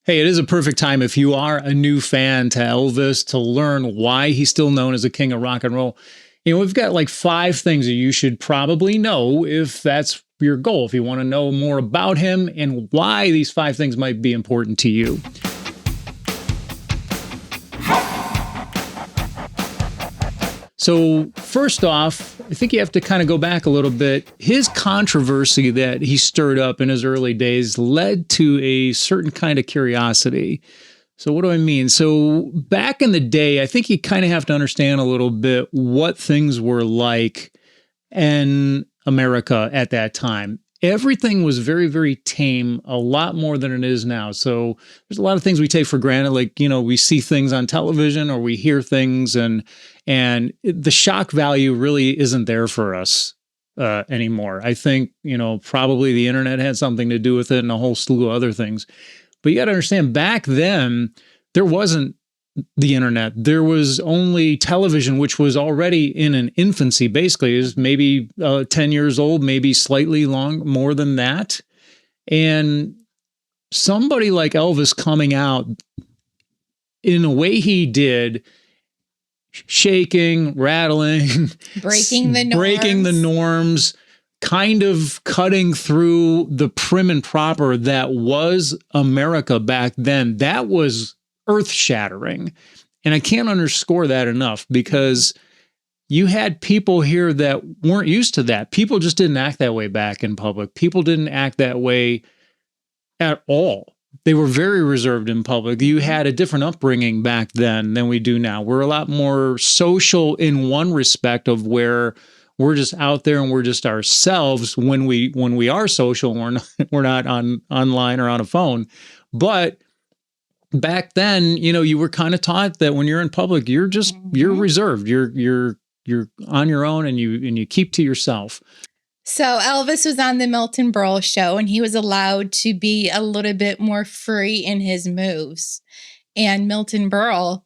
Hey, it is a perfect time if you are a new fan to Elvis to learn why he's still known as a king of rock and roll. We've got like 5 things that you should probably know if that's your goal, if you want to know more about him and why these 5 things might be important to you. So first off, I think you have to kind of go back a little bit. His controversy that he stirred up in his early days led to a certain kind of curiosity. So what do I mean? So back in the day, I think you kind of have to understand a little bit what things were like in America at that time. Everything was very, very tame, a lot more than it is now. So there's a lot of things we take for granted, like, we see things on television or we hear things and the shock value really isn't there for us anymore. I think, probably the internet had something to do with it and a whole slew of other things. But you got to understand, back then, there wasn't the internet. There was only television, which was already in an infancy, basically. It was maybe 10 years old, maybe slightly more than that. And somebody like Elvis coming out in a way he did, shaking, rattling, breaking the norms, kind of cutting through the prim and proper that was America back then. That was earth-shattering. And I can't underscore that enough, because you had people here that weren't used to that. People just didn't act that way back in public. People didn't act that way at all. They were very reserved in public. You had a different upbringing back then than we do now. We're a lot more social in one respect, of where we're just out there and we're just ourselves when we are social. We're not online or on a phone. But back then, you were kind of taught that when you're in public, you're reserved. You're on your own and you keep to yourself. So Elvis was on the Milton Berle show, and he was allowed to be a little bit more free in his moves. And Milton Berle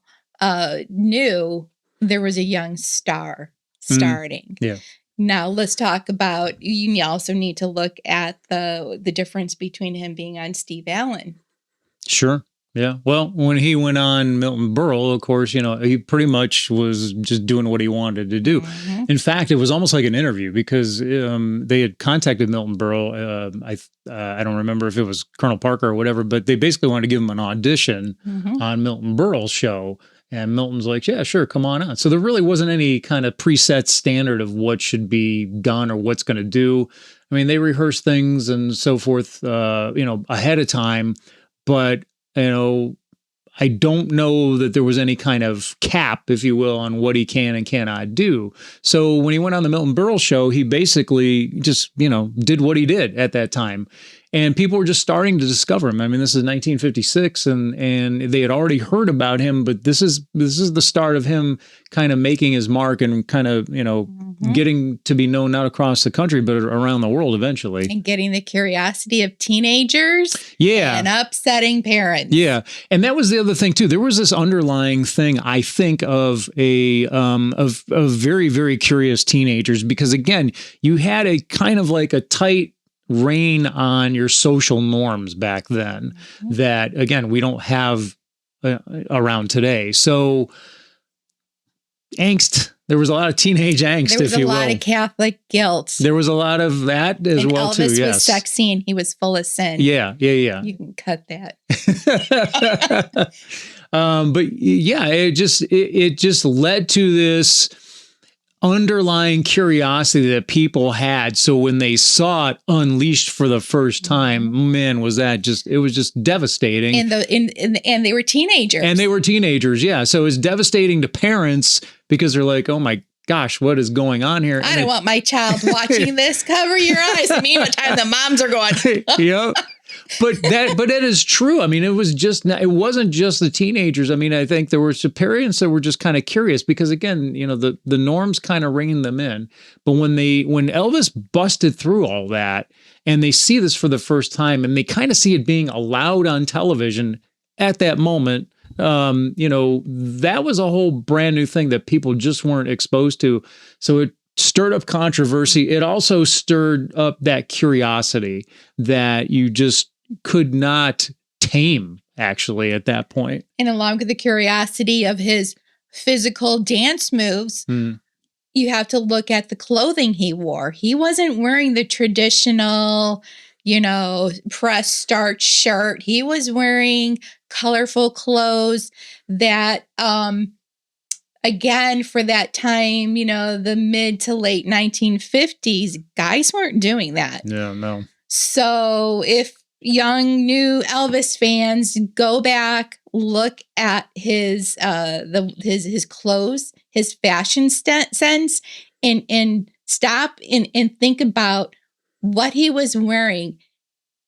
knew there was a young star starting. Yeah. Now let's talk about, you also need to look at the difference between him being on Steve Allen. Sure. Yeah. Well, when he went on Milton Berle, of course, he pretty much was just doing what he wanted to do. Mm-hmm. In fact, it was almost like an interview, because they had contacted Milton Berle. I don't remember if it was Colonel Parker or whatever, but they basically wanted to give him an audition on Milton Berle's show. And Milton's like, yeah, sure, come on on. So there really wasn't any kind of preset standard of what should be done or what's going to do. I mean, they rehearsed things and so forth, ahead of time. But I don't know that there was any kind of cap, if you will, on what he can and cannot do. So when he went on the Milton Berle show, he basically just, did what he did at that time. And people were just starting to discover him. I mean, this is 1956, and they had already heard about him, but this is the start of him kind of making his mark and kind of, getting to be known not across the country, but around the world eventually. And getting the curiosity of teenagers. Yeah. And upsetting parents. Yeah. And that was the other thing too. There was this underlying thing, I think, of of very, very curious teenagers, because again, you had a kind of like a tight rein on your social norms back then that, again, we don't have around today. So angst. There was a lot of teenage angst, if you will. There was a lot of Catholic guilt. There was a lot of that as well, Elvis too, yes. Elvis was sexy and he was full of sin. Yeah. You can cut that. But yeah, it just led to this underlying curiosity that people had. So when they saw it unleashed for the first time, man, it was just devastating. And they were teenagers. And they were teenagers, yeah. So it was devastating to parents, because they're like, oh my gosh, what is going on here? I don't want my child watching this. Cover your eyes. And meantime, the moms are going. Yeah. But that is true. I mean, it wasn't just the teenagers. I mean, I think there were some parents that were just kind of curious, because again, the norms kind of reined them in. But when Elvis busted through all that, and they see this for the first time, and they kind of see it being allowed on television at that moment, that was a whole brand new thing that people just weren't exposed to. So it stirred up controversy. It also stirred up that curiosity that you just could not tame actually, at that point. And along with the curiosity of his physical dance moves, you have to look at the clothing he wore. He wasn't wearing the traditional, press starch shirt. He was wearing colorful clothes that, again, for that time, the mid to late 1950s, guys weren't doing that. Yeah, no. So if young new Elvis fans go back, look at his his clothes, his fashion sense, and stop and think about what he was wearing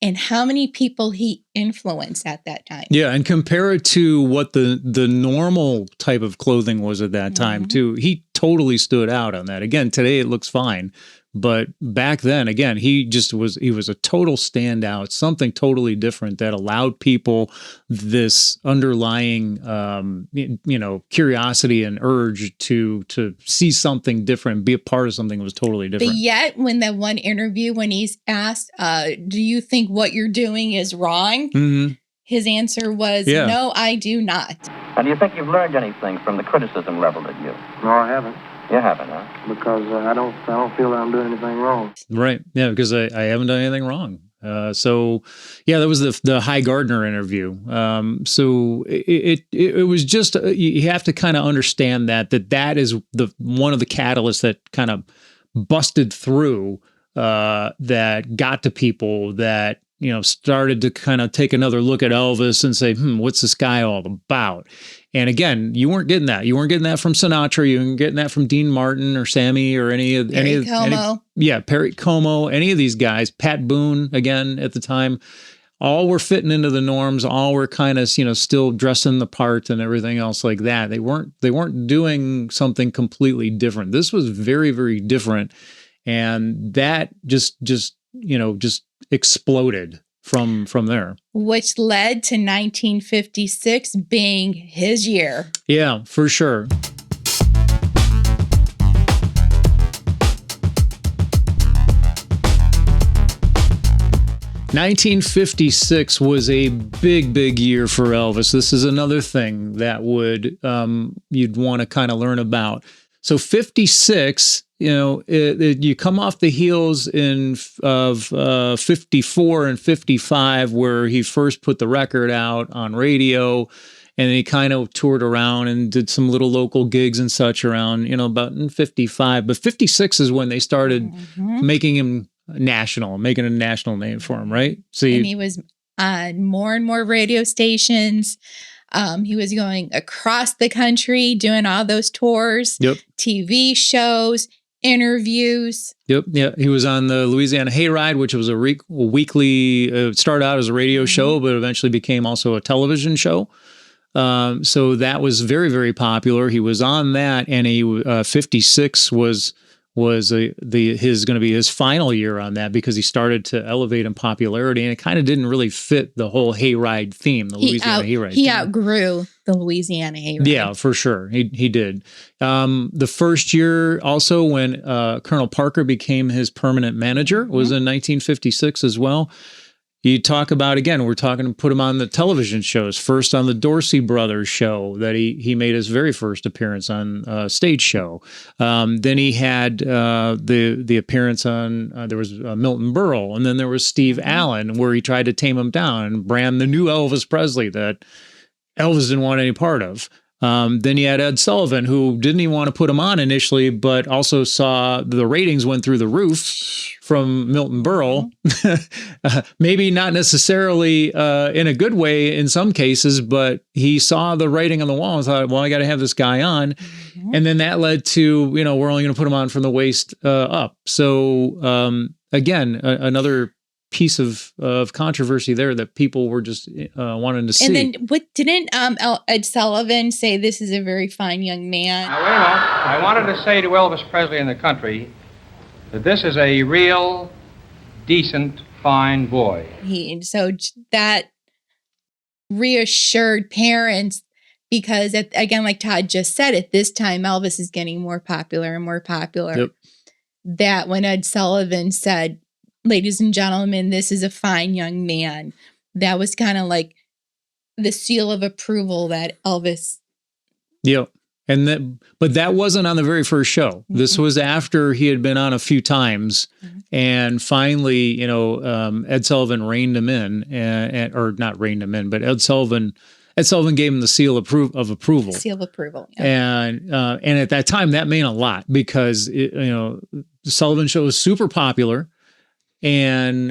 and how many people he influenced at that time. Yeah, and compare it to what the normal type of clothing was at that time too. He totally stood out on that. Again, today it looks fine, but back then, again, he was a total standout, something totally different that allowed people this underlying curiosity and urge to see something different, be a part of something that was totally different. But yet, when that one interview, when he's asked, do you think what you're doing is wrong? His answer was, no, I do not. And do you think you've learned anything from the criticism leveled at you? No, I haven't. You haven't, huh? Because I don't feel that I'm doing anything wrong. Right. Yeah, because I haven't done anything wrong. So that was the High Gardner interview. So it was just, you have to kind of understand that is one of the catalysts that kind of busted through, that got to people that, started to kind of take another look at Elvis and say, what's this guy all about? And again, you weren't getting that. You weren't getting that from Sinatra. You weren't getting that from Dean Martin or Sammy or Perry Como, any of these guys. Pat Boone, again, at the time, all were fitting into the norms. All were kind of, still dressing the part and everything else like that. They weren't doing something completely different. This was very, very different, and that just exploded from there. Which led to 1956 being his year. Yeah, for sure. $1956 was a big year for Elvis. This is another thing that you'd want to kind of learn about. So 56, you come off the heels of 54 and 55, where he first put the record out on radio, and then he kind of toured around and did some little local gigs and such around, about in 55. But 56 is when they started making him national, making a national name for him, right? So and he was on more and more radio stations. He was going across the country doing all those tours, TV shows, interviews. Yeah. He was on the Louisiana Hayride, which was a weekly, started out as a radio show, but eventually became also a television show. So that was very, very popular. He was on that, and 56 was going to be his final year on that, because he started to elevate in popularity, and it kind of didn't really fit the whole hayride theme, the Louisiana Hayride. He outgrew the Louisiana Hayride. Yeah, for sure. He did. The first year also, when Colonel Parker became his permanent manager, was in 1956 as well. You talk about, again, put him on the television shows, first on the Dorsey Brothers show that he made his very first appearance on a stage show. Then he had the appearance on, there was Milton Berle, and then there was Steve Allen, where he tried to tame him down and brand the new Elvis Presley that Elvis didn't want any part of. Then you had Ed Sullivan, who didn't even want to put him on initially, but also saw the ratings went through the roof from Milton Berle. Maybe not necessarily in a good way in some cases, but he saw the writing on the wall and thought, well, I got to have this guy on. And then that led to, we're only going to put him on from the waist up. So again, another piece of controversy there that people were just wanting to see. And then didn't Ed Sullivan say this is a very fine young man? Now, wait a moment. I wanted to say to Elvis Presley and the country that this is a real, decent, fine boy. So that reassured parents, because again, like Todd just said, at this time, Elvis is getting more popular and more popular. Yep. That when Ed Sullivan said, ladies and gentlemen, this is a fine young man, that was kind of like the seal of approval that Elvis. Yeah. But that wasn't on the very first show. This was after he had been on a few times, and finally, Ed Sullivan reined him in, or not reined him in, but Ed Sullivan gave him the seal of approval. Seal of approval. Yeah. And at that time, that meant a lot because the Sullivan Show was super popular, and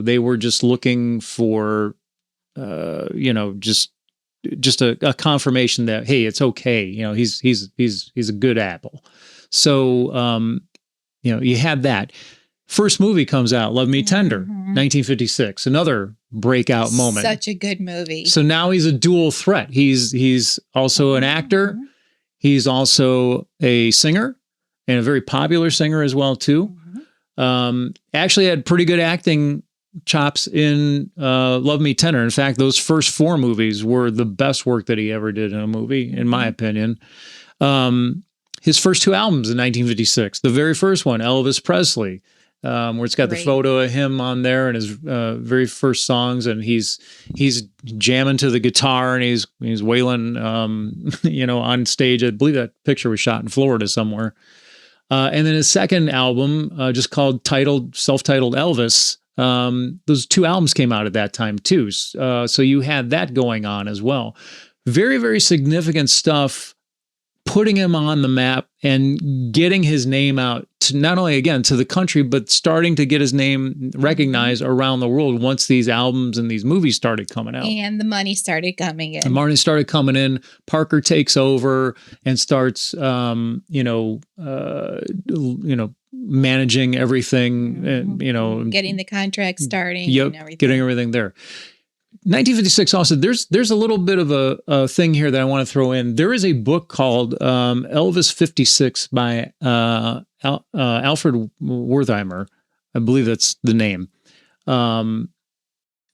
they were just looking for just a confirmation that, hey, it's okay. He's a good apple. So, you had that. First movie comes out, Love Me Tender, 1956, another breakout moment. Such a good movie. So now he's a dual threat. He's also an actor. He's also a singer, and a very popular singer as well, too. Actually had pretty good acting chops in Love Me Tender. In fact, those first 4 movies were the best work that he ever did in a movie, in my opinion. His first 2 albums in 1956, the very first one, Elvis Presley, where it's got the photo of him on there and his very first songs, and he's jamming to the guitar and he's wailing, on stage. I believe that picture was shot in Florida somewhere. And then his second album, just called self-titled Elvis. Those 2 albums came out at that time too. So you had that going on as well. Very, very significant stuff, putting him on the map and getting his name out to not only, again, to the country, but starting to get his name recognized around the world once these albums and these movies started coming out. And the money started coming in. The money started coming in. Parker takes over and starts, managing everything, and, getting the contract starting and everything. Getting everything there. 1956 also, there's a little bit of a thing here that I want to throw in. There is a book called Elvis 56 by Alfred Wertheimer. I believe that's the name.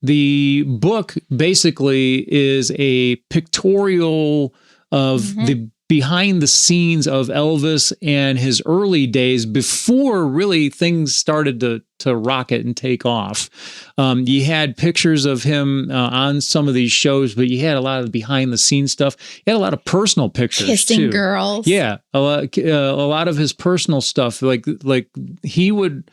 The book basically is a pictorial of the behind the scenes of Elvis and his early days before really things started to rocket and take off. You had pictures of him on some of these shows, but you had a lot of behind the scenes stuff. You had a lot of personal pictures Kissing too. girls. Yeah, a lot of his personal stuff. Like Wertheimer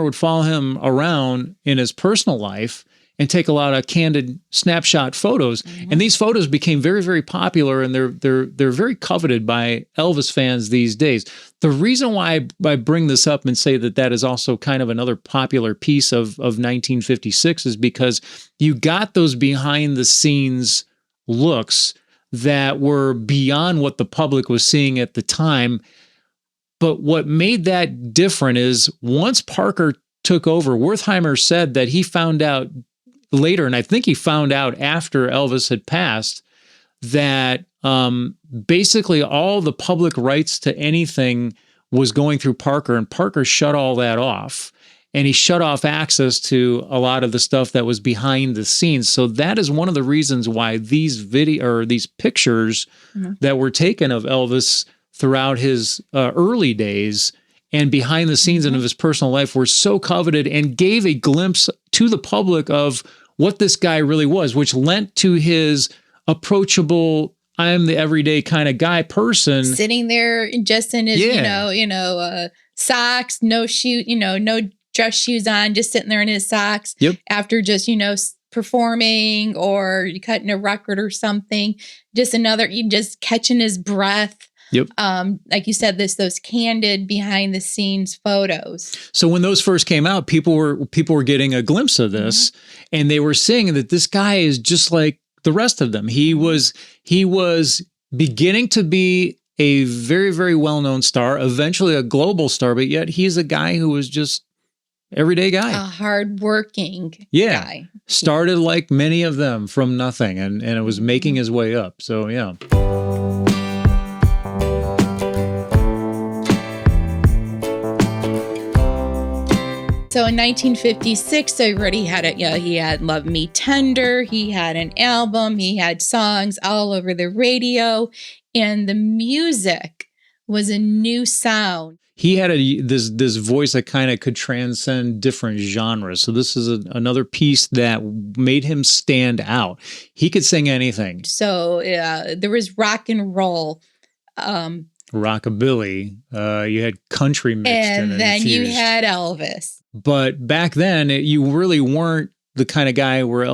would follow him around in his personal life and take a lot of candid snapshot photos. And these photos became very, very popular, and they're very coveted by Elvis fans these days. The reason why I bring this up and say that is also kind of another popular piece of 1956 is because you got those behind the scenes looks that were beyond what the public was seeing at the time. But what made that different is once Parker took over, Wertheimer said that he found out later, and I think he found out after Elvis had passed, that basically all the public rights to anything was going through Parker, and Parker shut all that off. And he shut off access to a lot of the stuff that was behind the scenes. So that is one of the reasons why these pictures that were taken of Elvis throughout his early days and behind the scenes and of his personal life were so coveted and gave a glimpse to the public of what this guy really was, which lent to his approachable, I'm the everyday kind of guy person. Sitting there just in his, socks, no shoe, no dress shoes on, just sitting there in his socks after just, performing or cutting a record or something. Just catching his breath. Yep. Like you said, those candid behind the scenes photos. So when those first came out, people were getting a glimpse of this, and they were saying that this guy is just like the rest of them. He was beginning to be a very, very well-known star, eventually a global star, but yet he's a guy who was just everyday guy. A hardworking guy. Started like many of them from nothing, and it was making his way up. So yeah. So in 1956, he already had he had Love Me Tender, he had an album, he had songs all over the radio, and the music was a new sound. he had this voice that kind of could transcend different genres. So this is another piece that made him stand out. He could sing anything. So there was rock and roll. Rockabilly. You had country mixed in And and then you infused. had Elvis. But back then, you really weren't the kind of guy where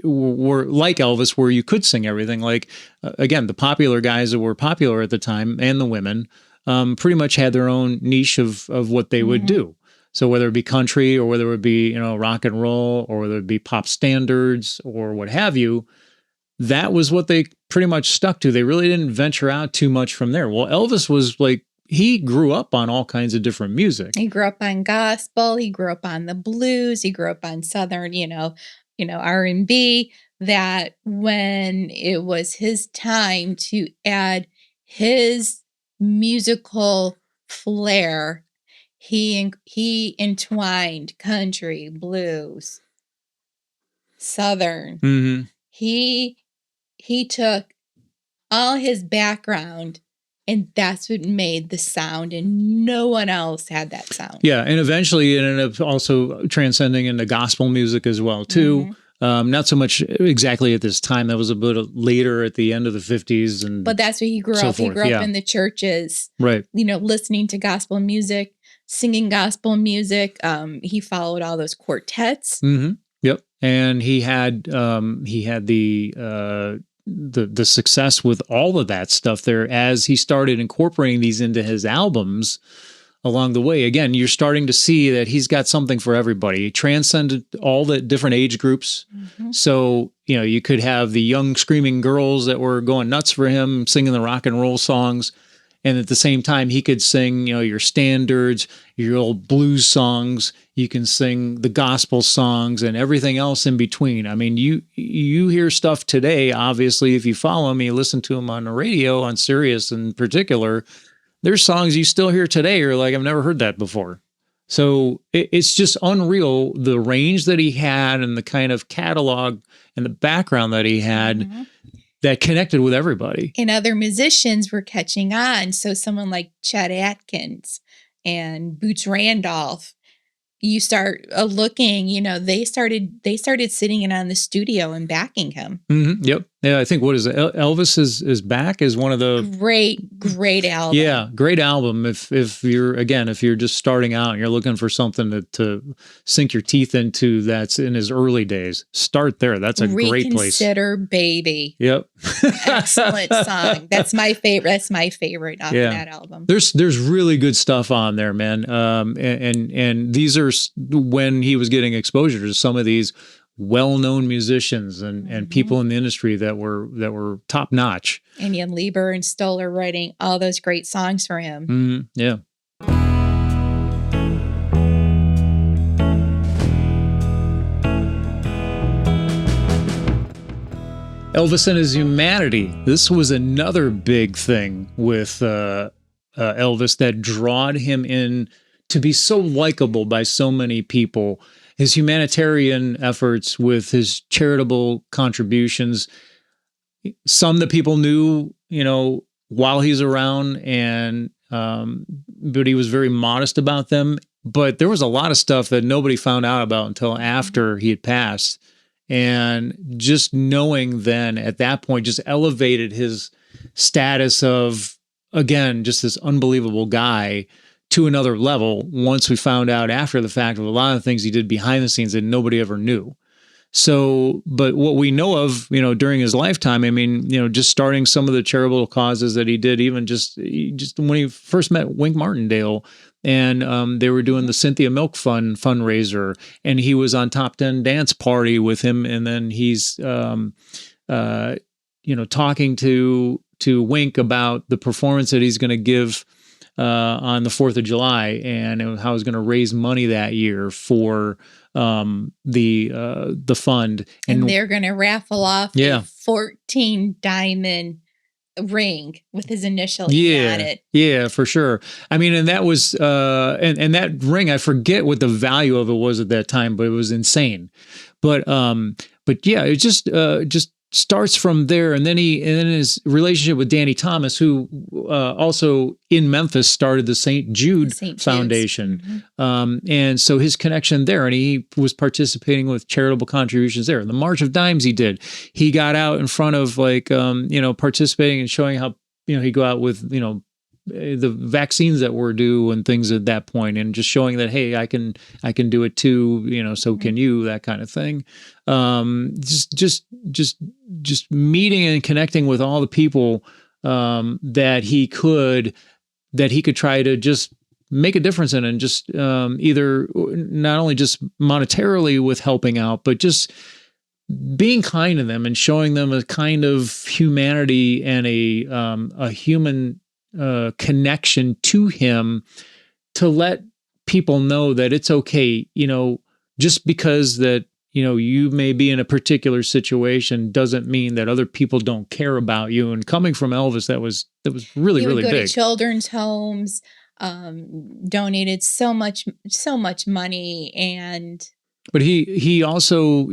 were like Elvis, where you could sing everything. Like, again, the popular guys that were popular at the time and the women pretty much had their own niche of what they would do. So whether it be country or whether it would be, rock and roll or whether it be pop standards or what have you, that was what they pretty much stuck to. They really didn't venture out too much from there. Well, Elvis was like, he grew up on all kinds of different music. He grew up on gospel. He grew up on the blues. He grew up on Southern, R&B. That when it was his time to add his musical flair, he entwined country, blues, Southern. Mm-hmm. He took all his background, and that's what made the sound, and no one else had that sound. Yeah, and eventually it ended up also transcending into gospel music as well, too. Not so much exactly at this time. That was a bit later at the end of the 50s. But that's where he grew up. He grew up in the churches, right? Listening to gospel music, singing gospel music. He followed all those quartets. Mm-hmm. Yep, and he had the success with all of that stuff there as he started incorporating these into his albums along the way. Again, you're starting to see that he's got something for everybody. He transcended all the different age groups. So, you could have the young screaming girls that were going nuts for him, singing the rock and roll songs. And at the same time, he could sing, your standards, your old blues songs. You can sing the gospel songs and everything else in between. I mean, you hear stuff today, obviously, if you follow him, you listen to him on the radio, on Sirius in particular, there's songs you still hear today. You're like, I've never heard that before. So it's just unreal, the range that he had and the kind of catalog and the background that he had that connected with everybody. And other musicians were catching on. So someone like Chet Atkins and Boots Randolph, you start looking, they started sitting in on the studio and backing him. Yep. Yeah, I think what is it? Elvis is back is one of the great album. Yeah, great album. If you're just starting out and you're looking for something to sink your teeth into that's in his early days, start there. That's a great place. Reconsider Baby. Yep. Excellent song. That's my favorite. That's my favorite off that album. There's really good stuff on there, man. And these are when he was getting exposure to some of these well-known musicians and people in the industry that were top notch. And Jan Lieber and Stoller writing all those great songs for him. Yeah. Elvis and his humanity. This was another big thing with Elvis that drawed him in to be so likable by so many people. His humanitarian efforts with his charitable contributions, some that people knew, while he's around, and but he was very modest about them. But there was a lot of stuff that nobody found out about until after he had passed. And just knowing then at that point just elevated his status of, again, just this unbelievable guy to another level once we found out after the fact of a lot of things he did behind the scenes that nobody ever knew. So, but what we know of, during his lifetime, I mean, just starting some of the charitable causes that he did, even just when he first met Wink Martindale, and they were doing the Cynthia Milk Fund fundraiser, and he was on Top 10 Dance Party with him, and then he's, talking to Wink about the performance that he's going to give on the 4th of July, and how he's going to raise money that year for the fund, and they're going to raffle off a 14 diamond ring with his initial on it. Yeah, for sure. I mean, and that was and that ring, I forget what the value of it was at that time, but it was insane. But yeah, it's just starts from there, and then his relationship with Danny Thomas, who also in Memphis started the St. Jude St. Jude's. Foundation, and so his connection there, and he was participating with charitable contributions there. The March of Dimes he got out in front of participating and showing how he'd go out with the vaccines that were due and things at that point, and just showing that, hey, I can do it too, so can you, that kind of thing. Just meeting and connecting with all the people that he could try to just make a difference in, and just either not only just monetarily with helping out, but just being kind to them and showing them a kind of humanity and a human connection to him, to let people know that it's okay, just because that you may be in a particular situation doesn't mean that other people don't care about you. And coming from Elvis, that was really, really big. He would go to children's homes, donated so much money, but he also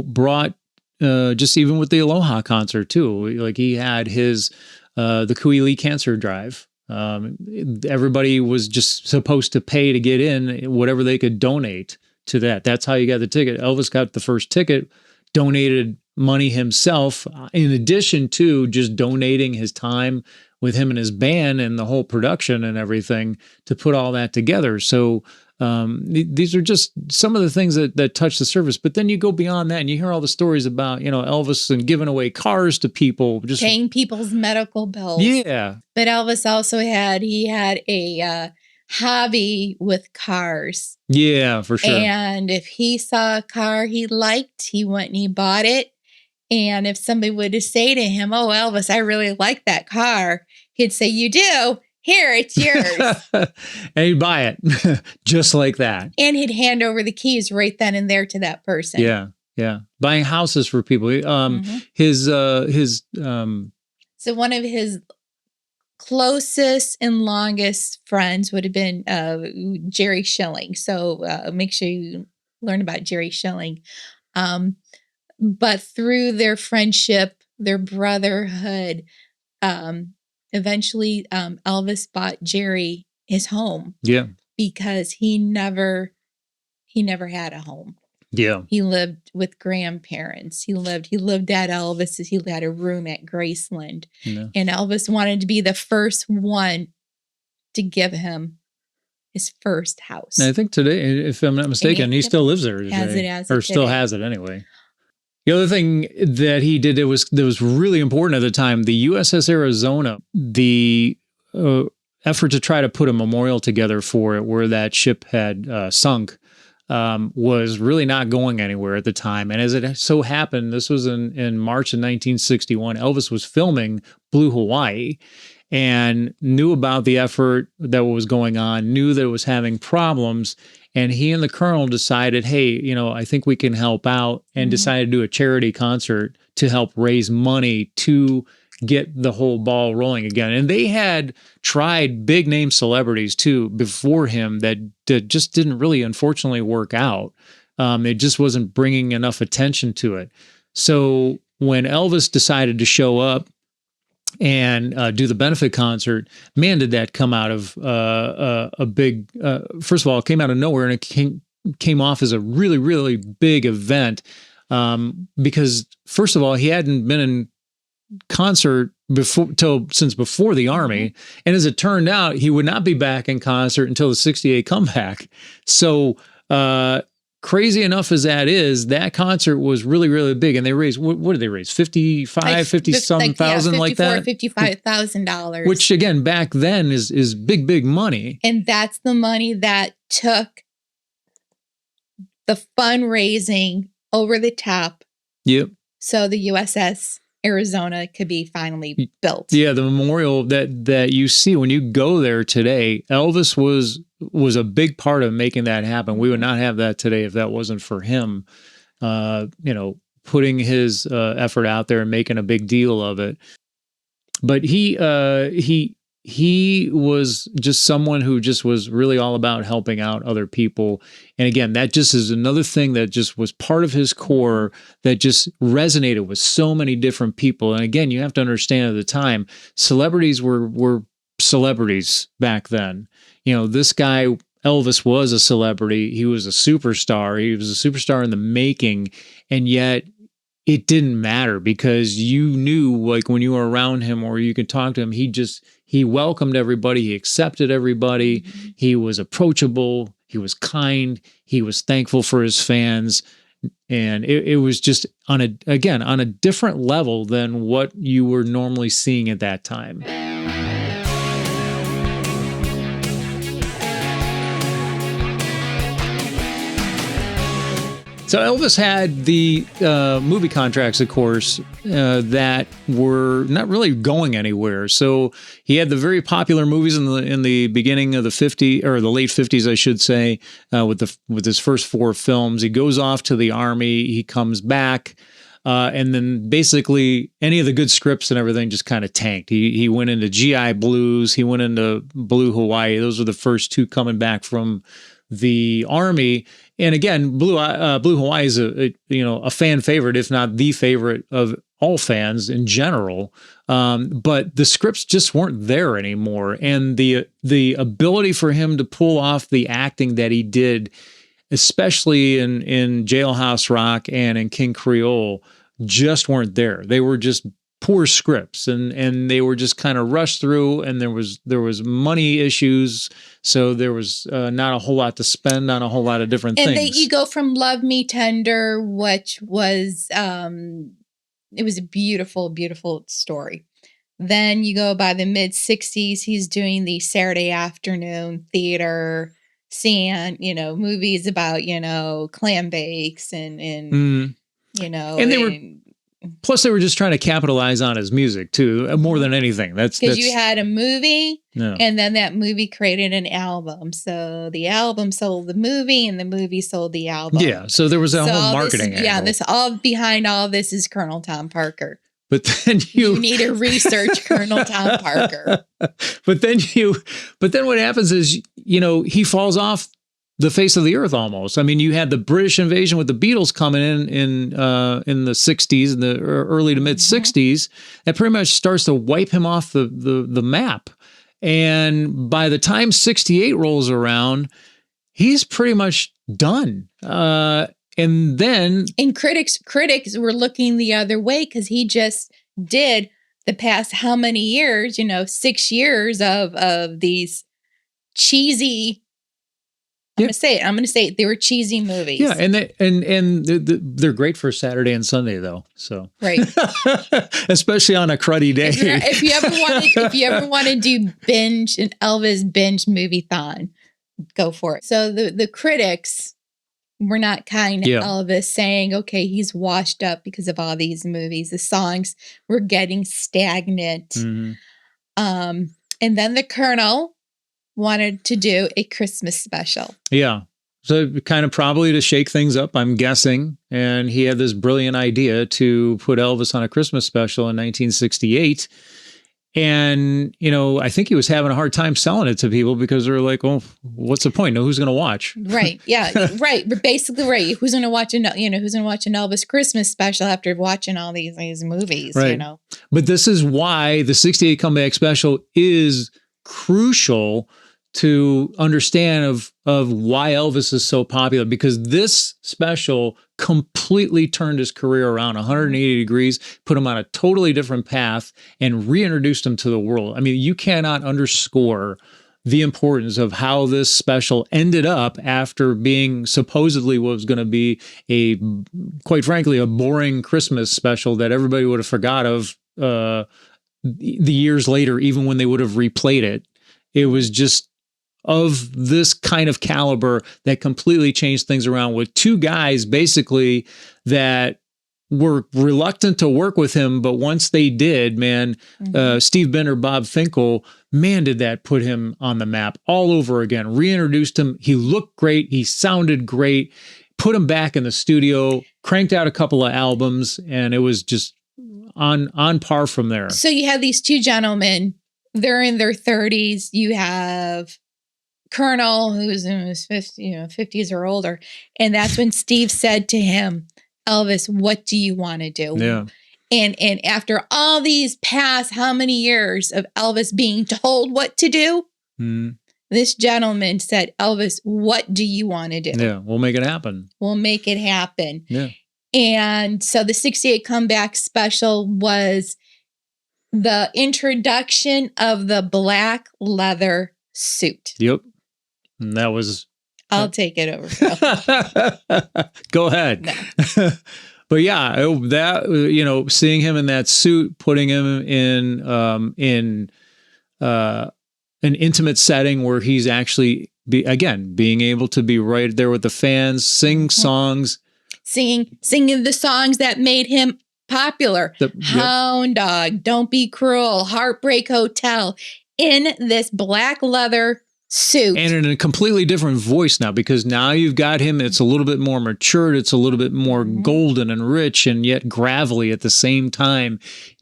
brought just even with the Aloha concert too. Like, he had his the Kuili Cancer Drive. Everybody was just supposed to pay to get in, whatever they could donate to that. That's how you got the ticket. Elvis got the first ticket, donated money himself, in addition to just donating his time with him and his band and the whole production and everything to put all that together. So these are just some of the things that touch the surface. But then you go beyond that and you hear all the stories about, Elvis and giving away cars to people, just paying people's medical bills. Yeah. But Elvis also had a hobby with cars. Yeah, for sure. And if he saw a car he liked, he went and he bought it. And if somebody would say to him, "Oh, Elvis, I really like that car," he'd say, "You do? Here, it's yours." And he'd buy it just like that. And he'd hand over the keys right then and there to that person. Yeah. Yeah. Buying houses for people. So one of his closest and longest friends would have been Jerry Schilling. So make sure you learn about Jerry Schilling. But through their friendship, their brotherhood, eventually Elvis bought Jerry his home. Yeah. Because he never had a home. Yeah. He lived with grandparents. He lived at Elvis's. He had a room at Graceland. Yeah. And Elvis wanted to be the first one to give him his first house. And I think today, if I'm not mistaken, he still lives there today. Still has it anyway. The other thing that he did that was really important at the time, the USS Arizona, the effort to try to put a memorial together for it where that ship had sunk, was really not going anywhere at the time. And as it so happened, this was in March of 1961, Elvis was filming Blue Hawaii and knew about the effort that was going on, knew that it was having problems. And he and the colonel decided, hey, I think we can help out, and decided to do a charity concert to help raise money to get the whole ball rolling again. And they had tried big name celebrities too before him that just didn't really, unfortunately, work out. It just wasn't bringing enough attention to it. So when Elvis decided to show up and do the benefit concert, man, did that come out of a big, first of all, it came out of nowhere, and it came off as a really, really big event, because first of all, he hadn't been in concert since before the Army. And as it turned out, he would not be back in concert until the 68 comeback. So crazy enough as that is, that concert was really, really big. And they raised, what did they raise? 50-some thousand, like that? $55,000. Which again, back then is big, big money. And that's the money that took the fundraising over the top. Yep. So the USS Arizona could be finally built. Yeah, the memorial that you see when you go there today, Elvis was a big part of making that happen. We would not have that today if that wasn't for him, putting his effort out there and making a big deal of it. But he he was just someone who just was really all about helping out other people. And again, that just is another thing that just was part of his core that just resonated with so many different people. And again, you have to understand at the time, celebrities were celebrities back then. You know, this guy, Elvis, was a celebrity. He was a superstar. He was a superstar in the making. And yet it didn't matter because you knew, like, when you were around him or you could talk to him, he welcomed everybody. He accepted everybody. He was approachable. He was kind. He was thankful for his fans. And it was just on a different level than what you were normally seeing at that time. So Elvis had the movie contracts, of course, that were not really going anywhere. So he had the very popular movies in the beginning of the '50s, or the late '50s, I should say, with his first 4 films. He goes off to the army. He comes back. And then basically any of the good scripts and everything just kind of tanked. He went into GI Blues. He went into Blue Hawaii. Those were the first 2 coming back from the army. And again, Blue Hawaii is a fan favorite, if not the favorite of all fans in general. But the scripts just weren't there anymore. And the ability for him to pull off the acting that he did, especially in Jailhouse Rock and in King Creole, just weren't there. They were just poor scripts, and they were just kind of rushed through, and there was money issues, so there was not a whole lot to spend on a whole lot of different things. And you go from Love Me Tender, which was it was a beautiful, beautiful story. Then you go by the mid '60s, he's doing the Saturday afternoon theater, seeing movies about clam bakes and and they were. Plus, they were just trying to capitalize on his music too, more than anything. That's because you had a movie, no. And then that movie created an album. So the album sold the movie, and the movie sold the album. Yeah. So there was a whole marketing angle. Yeah, this all behind all this is Colonel Tom Parker. But then you need to research Colonel Tom Parker. But then what happens is he falls off the face of the earth almost. I mean, you had the British invasion with the Beatles coming in the 60s, in the early to mid 60s. That pretty much starts to wipe him off the map. And by the time 68 rolls around, he's pretty much done. And critics were looking the other way because he just did the past how many years, 6 years of these cheesy. I'm gonna say it. They were cheesy movies. Yeah, and they're great for Saturday and Sunday though. So right, especially on a cruddy day. If you ever want to do an Elvis binge movie-thon, go for it. So the critics were not kind to Elvis, saying, "Okay, he's washed up because of all these movies. The songs were getting stagnant." Mm-hmm. And then the Colonel wanted to do a Christmas special. Yeah. So kind of probably to shake things up, I'm guessing. And he had this brilliant idea to put Elvis on a Christmas special in 1968. And, I think he was having a hard time selling it to people because they're like, "Oh, what's the point? No, who's going to watch?" Right. Yeah. Right. But basically, right. Who's going to watch an Elvis Christmas special after watching all these movies, right. But this is why the 68 comeback special is crucial to understand of why Elvis is so popular, because this special completely turned his career around 180 degrees, put him on a totally different path, and reintroduced him to the world. I mean, you cannot underscore the importance of how this special ended up after being supposedly what was going to be quite frankly, a boring Christmas special that everybody would have forgot of the years later, even when they would have replayed it. It was just of this kind of caliber that completely changed things around, with 2 guys basically that were reluctant to work with him. But once they did, man, Steve Bender, Bob Finkel, man, did that put him on the map all over again, reintroduced him. He looked great. He sounded great, put him back in the studio, cranked out a couple of albums, and it was just on par from there. So you had these 2 gentlemen they're in their 30s. You have Colonel, who's in his 50s or older. And that's when Steve said to him, Elvis, what do you want to do? Yeah. And after all these past how many years of Elvis being told what to do, this gentleman said, Elvis, what do you want to do? Yeah, we'll make it happen. We'll make it happen. Yeah. And so the 68 comeback special was the introduction of the black leather suit. Yep. And that was... I'll take it over, Phil. Go ahead. No. But yeah, that, seeing him in that suit, putting him in an intimate setting where he's actually, being able to be right there with the fans, sing songs. Singing the songs that made him popular. Hound Dog, Don't Be Cruel, Heartbreak Hotel, in this black leather suit. And in a completely different voice now, because now you've got him, it's a little bit more matured, it's a little bit more golden and rich and yet gravelly at the same time.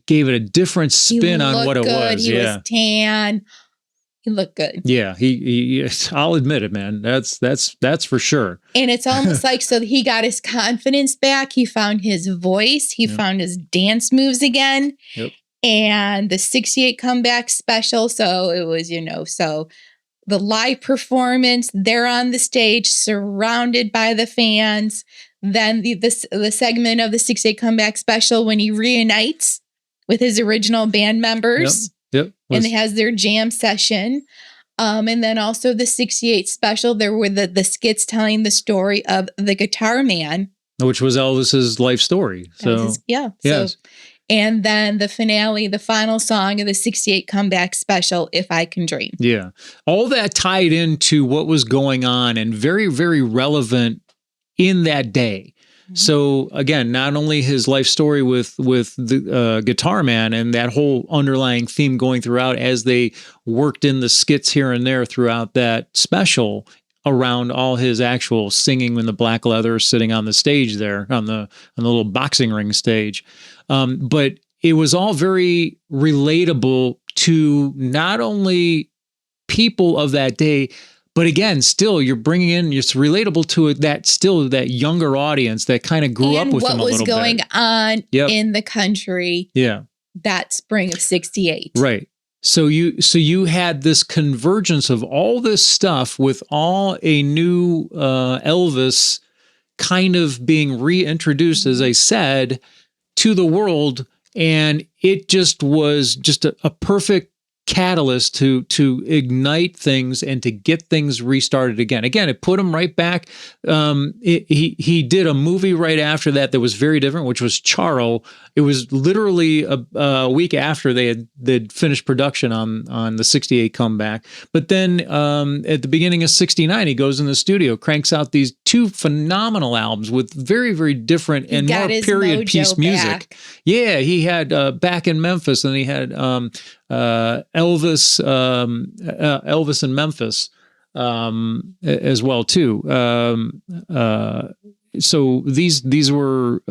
Gave it a different spin on what it was. He was tan. He looked good. Yeah, he I'll admit it, man. That's for sure. And it's almost like, so he got his confidence back. He found his voice. He found his dance moves again. Yep. And the 68 comeback special. So it was, so the live performance, they're on the stage surrounded by the fans. Then the segment of the 68 comeback special when he reunites with his original band members. Yep. And it has their jam session. And then also the 68 special, there were the skits telling the story of the Guitar Man. Which was Elvis's life story. So yes. So, and then the finale, the final song of the 68 comeback special, If I Can Dream. Yeah. All that tied into what was going on and very, very relevant in that day. So again, not only his life story with the Guitar Man and that whole underlying theme going throughout as they worked in the skits here and there throughout that special around all his actual singing in the black leather, sitting on the stage there on the little boxing ring stage. But it was all very relatable to not only people of that day, but again, still, you're bringing in, it's relatable to it, that younger audience that kind of grew up with him a little bit. What was going on in the country that spring of 68. Right. So you had this convergence of all this stuff with all a new Elvis kind of being reintroduced, as I said, to the world. And it just was just a perfect catalyst to ignite things and to get things restarted again. Again, it put him right back. He did a movie right after that was very different, which was Charro. It was literally a week after they'd finished production on the 68 comeback. But then at the beginning of 69, he goes in the studio, cranks out these two phenomenal albums with very, very different and more period piece music. Yeah, he had Back in Memphis, and he had Elvis in Memphis as well too. So these were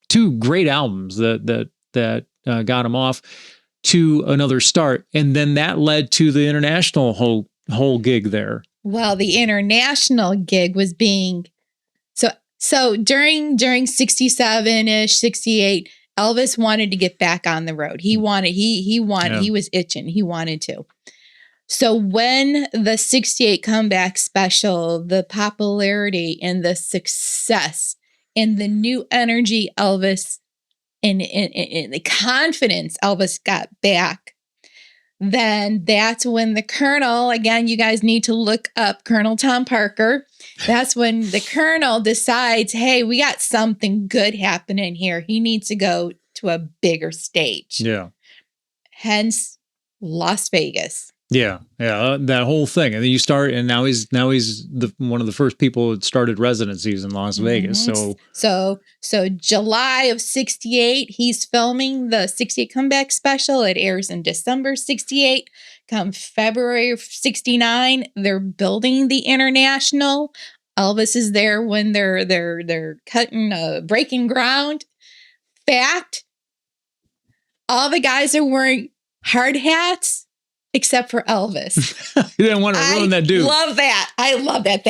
two great albums that got him off to another start, and then that led to the international whole gig there. Well, the international gig was being so during 67-ish, 68. Elvis wanted to get back on the road. He was itching. He wanted to. So when the 68 comeback special, the popularity and the success and the new energy Elvis and the confidence Elvis got back, then that's when the Colonel, again, you guys need to look up Colonel Tom Parker. That's when the Colonel decides, hey, we got something good happening here. He needs to go to a bigger stage. Yeah. Hence Las Vegas. Yeah, that whole thing, and then you start, and now he's one of the first people that started residencies in Las Vegas. So July of 68, he's filming the 68 comeback special. It airs in December 68. Come February of 69, they're building the international. Elvis is there when they're breaking ground. Fact, all the guys are wearing hard hats, except for Elvis. You didn't want to ruin that dude. Love that. I love that.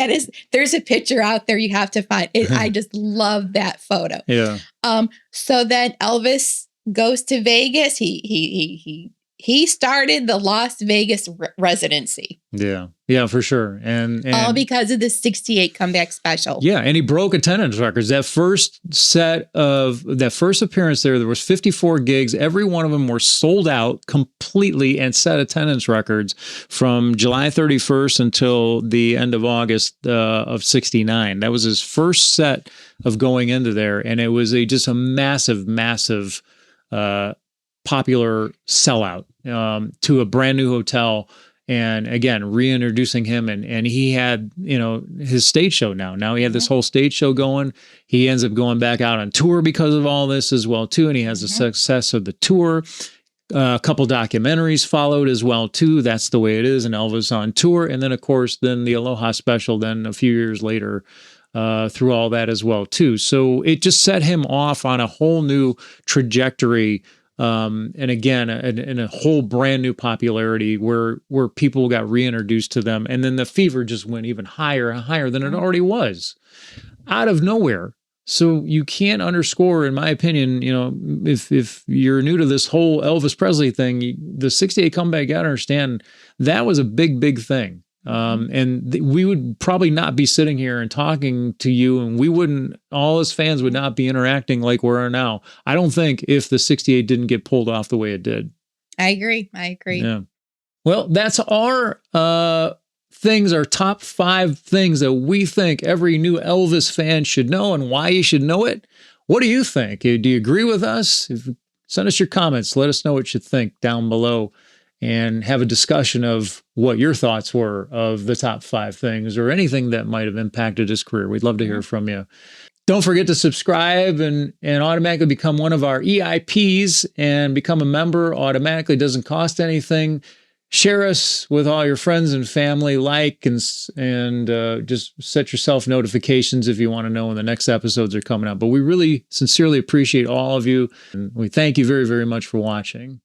There's a picture out there you have to find. I just love that photo. Yeah. So then Elvis goes to Vegas. He started the Las Vegas residency. Yeah. Yeah, for sure. And all because of the 68 comeback special. Yeah, and he broke attendance records. That first appearance there was 54 gigs. Every one of them were sold out completely and set attendance records from July 31st until the end of August of 69. That was his first set of going into there, and it was just a massive, massive popular sellout to a brand new hotel. And again, reintroducing him, and he had, his stage show now. Now he had this whole stage show going. He ends up going back out on tour because of all this as well, too. And he has the success of the tour. A couple documentaries followed as well, too. That's the way it is. And Elvis on tour. And then, of course, then the Aloha special, then a few years later, through all that as well, too. So it just set him off on a whole new trajectory. And again, in a whole brand new popularity where people got reintroduced to them. And then the fever just went even higher and higher than it already was out of nowhere. So you can't underscore, in my opinion, if you're new to this whole Elvis Presley thing, the 68 comeback, you got to understand that was a big, big thing. And we would probably not be sitting here and talking to you, and all us fans would not be interacting like we are now. I don't think if the 68 didn't get pulled off the way it did. I agree. Yeah. Well, that's our things, our top 5 things that we think every new Elvis fan should know and why you should know it. What do you think? Do you agree with us? Send us your comments. Let us know what you think down below, and have a discussion of what your thoughts were of the top 5 things or anything that might have impacted his career. We'd love to hear from you. Don't forget to subscribe and automatically become one of our EIPs and become a member automatically. Doesn't cost anything. Share us with all your friends and family, and just set yourself notifications if you want to know when the next episodes are coming out. But we really sincerely appreciate all of you, and we thank you very, very much for watching.